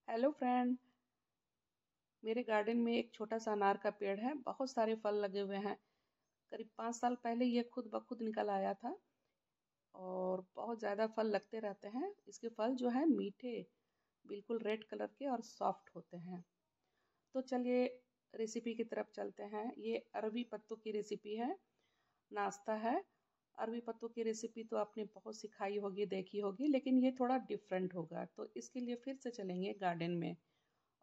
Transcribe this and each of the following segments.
Hello friend. मेरे garden में एक छोटा सा अनार का पेड़ है। बहुत सारे फल लगे हुए हैं। करीब 5 साल पहले ये खुद ब खुद निकल आया था और बहुत ज़्यादा फल लगते रहते हैं। इसके फल जो है मीठे, बिल्कुल रेड कलर के और सॉफ्ट होते हैं। तो चलिए रेसिपी की तरफ चलते हैं। ये अरबी पत्तों की रेसिपी है, नाश्ता है। अरबी पत्तों की रेसिपी तो आपने बहुत सिखाई होगी, देखी होगी, लेकिन ये थोड़ा डिफरेंट होगा। तो इसके लिए फिर से चलेंगे गार्डन में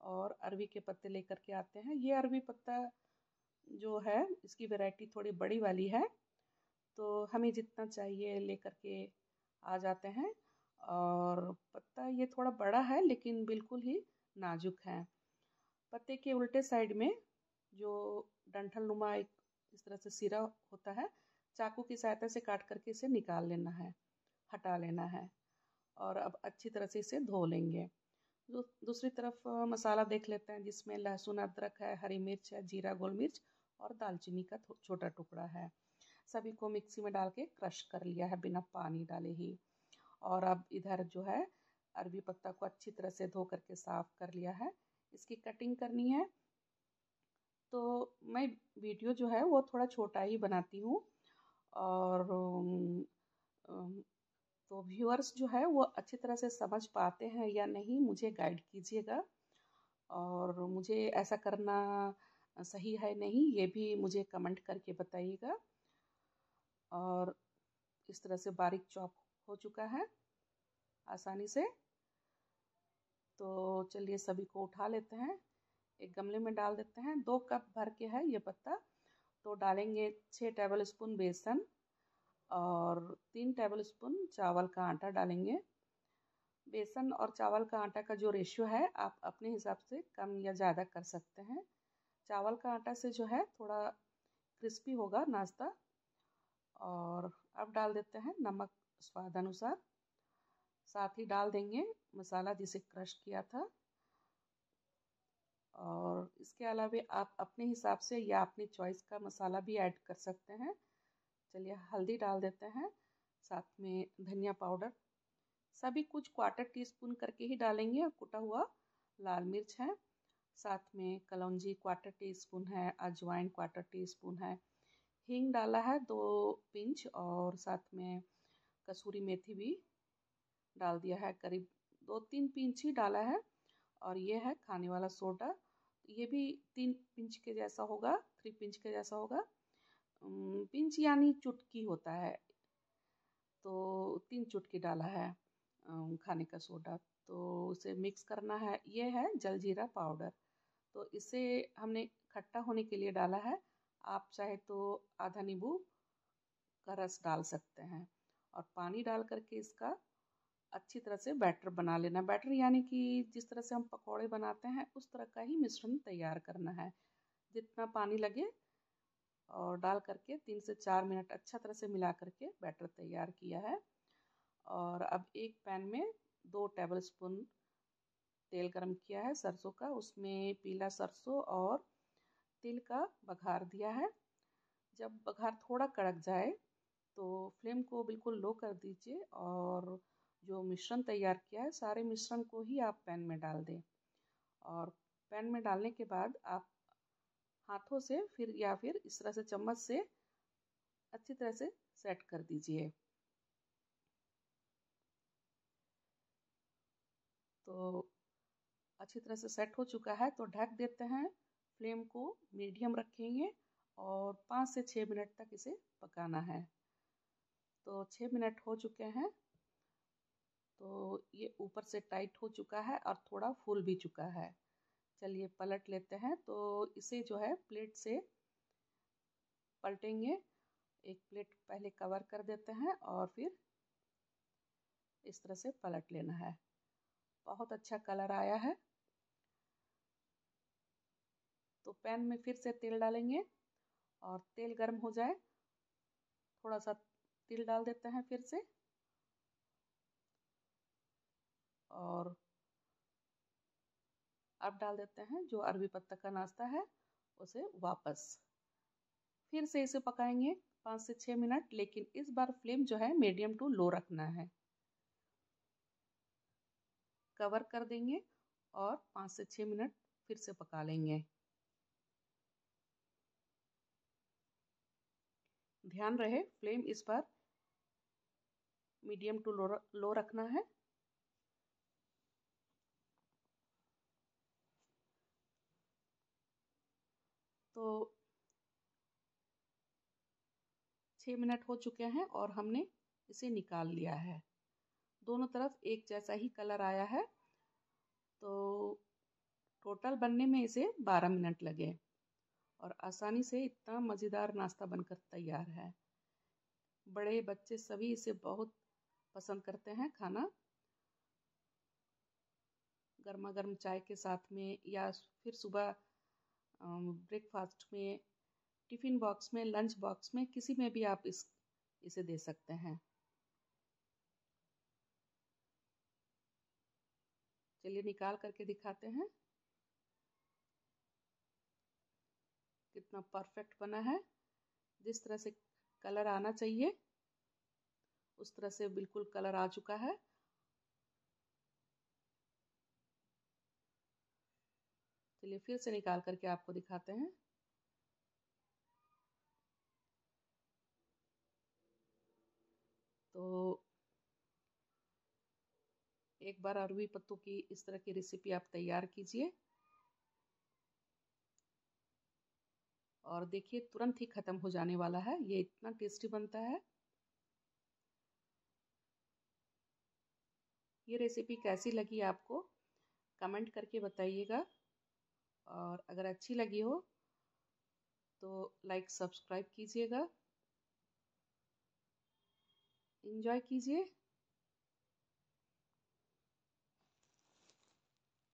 और अरबी के पत्ते लेकर के आते हैं। ये अरबी पत्ता जो है इसकी वैरायटी थोड़ी बड़ी वाली है, तो हमें जितना चाहिए लेकर के आ जाते हैं। और पत्ता ये थोड़ा बड़ा है लेकिन बिल्कुल ही नाजुक है। पत्ते के उल्टे साइड में जो डंठल नुमा एक इस तरह से सिरा होता है, चाकू की सहायता से काट करके इसे निकाल लेना है, हटा लेना है। और अब अच्छी तरह से इसे धो लेंगे। दूसरी तरफ मसाला देख लेते हैं, जिसमें लहसुन अदरक है, हरी मिर्च है, जीरा गोल मिर्च और दालचीनी का छोटा टुकड़ा है। सभी को मिक्सी में डाल के क्रश कर लिया है बिना पानी डाले ही। और अब इधर जो है अरबी पत्ता को अच्छी तरह से धो करके साफ कर लिया है। इसकी कटिंग करनी है। तो मैं वीडियो जो है वो थोड़ा छोटा ही बनाती हूँ। और अम, तो व्यूअर्स जो है वो अच्छी तरह से समझ पाते हैं या नहीं, मुझे गाइड कीजिएगा। और मुझे ऐसा करना सही है नहीं, ये भी मुझे कमेंट करके बताइएगा। और इस तरह से बारीक चॉप हो चुका है आसानी से। तो चलिए सभी को उठा लेते हैं, एक गमले में डाल देते हैं। 2 कप भर के है ये पत्ता, तो डालेंगे 6 टेबल स्पून बेसन और 3 टेबल स्पून चावल का आटा डालेंगे। बेसन और चावल का आटा का जो रेशियो है आप अपने हिसाब से कम या ज़्यादा कर सकते हैं। चावल का आटा से जो है थोड़ा क्रिस्पी होगा नाश्ता। और अब डाल देते हैं नमक स्वाद अनुसार। साथ ही डाल देंगे मसाला जिसे क्रश किया था। और इसके अलावा आप अपने हिसाब से या अपनी चॉइस का मसाला भी ऐड कर सकते हैं। चलिए हल्दी डाल देते हैं, साथ में धनिया पाउडर। सभी कुछ 1/4 टीस्पून करके ही डालेंगे। और कुटा हुआ लाल मिर्च है, साथ में कलौंजी 1/4 टीस्पून है, अजवाइन 1/4 टीस्पून है, हींग डाला है 2 पिंच, और साथ में कसूरी मेथी भी डाल दिया है, करीब 2-3 पिंच ही डाला है। और ये है खाने वाला सोडा, ये भी 3 पिंच के जैसा होगा, 3 पिंच के जैसा होगा। पिंच यानी चुटकी होता है, तो 3 चुटकी डाला है खाने का सोडा। तो उसे मिक्स करना है। ये है जलजीरा पाउडर, तो इसे हमने खट्टा होने के लिए डाला है। आप चाहे तो आधा नींबू का रस डाल सकते हैं। और पानी डाल करके इसका अच्छी तरह से बैटर बना लेना। बैटर यानी कि जिस तरह से हम पकौड़े बनाते हैं उस तरह का ही मिश्रण तैयार करना है, जितना पानी लगे। और डाल करके 3 से 4 मिनट अच्छा तरह से मिला करके बैटर तैयार किया है। और अब एक पैन में 2 टेबल स्पून तेल गरम किया है सरसों का, उसमें पीला सरसों और तिल का बघार दिया है। जब बघार थोड़ा कड़क जाए तो फ्लेम को बिल्कुल लो कर दीजिए। और जो मिश्रण तैयार किया है सारे मिश्रण को ही आप पैन में डाल दें। और पैन में डालने के बाद आप हाथों से फिर या फिर इस तरह से चम्मच से अच्छी तरह से सेट कर दीजिए। तो अच्छी तरह से सेट हो चुका है, तो ढक देते हैं। फ्लेम को मीडियम रखेंगे और 5 से 6 मिनट तक इसे पकाना है। तो 6 मिनट हो चुके हैं, तो ये ऊपर से टाइट हो चुका है और थोड़ा फूल भी चुका है। चलिए पलट लेते हैं। तो इसे जो है प्लेट से पलटेंगे। एक प्लेट पहले कवर कर देते हैं और फिर इस तरह से पलट लेना है। बहुत अच्छा कलर आया है। तो पैन में फिर से तेल डालेंगे और तेल गर्म हो जाए, थोड़ा सा तिल डाल देते हैं फिर से। और अब डाल देते हैं जो अरबी पत्ता का नाश्ता है उसे वापस। फिर से इसे पकाएंगे 5 से 6 मिनट, लेकिन इस बार फ्लेम जो है मीडियम टू लो रखना है। कवर कर देंगे और 5 से 6 मिनट फिर से पका लेंगे। ध्यान रहे फ्लेम इस पर मीडियम टू लो रखना है। तो 6 मिनट हो चुके हैं और हमने इसे निकाल लिया है। दोनों तरफ एक जैसा ही कलर आया है। तो टोटल बनने में इसे 12 मिनट लगे और आसानी से इतना मज़ेदार नाश्ता बनकर तैयार है। बड़े बच्चे सभी इसे बहुत पसंद करते हैं खाना। गर्मा गर्म चाय के साथ में या फिर सुबह ब्रेकफास्ट में, टिफ़िन बॉक्स में, लंच बॉक्स में, किसी में भी आप इसे दे सकते हैं। चलिए निकाल करके दिखाते हैं कितना परफेक्ट बना है। जिस तरह से कलर आना चाहिए उस तरह से बिल्कुल कलर आ चुका है। चलिए फिर से निकाल करके आपको दिखाते हैं। तो एक बार अरवी पत्तों की इस तरह की रेसिपी आप तैयार कीजिए और देखिए तुरंत ही ख़त्म हो जाने वाला है। ये इतना टेस्टी बनता है। ये रेसिपी कैसी लगी आपको कमेंट करके बताइएगा और अगर अच्छी लगी हो तो लाइक सब्सक्राइब कीजिएगा। एंजॉय कीजिए।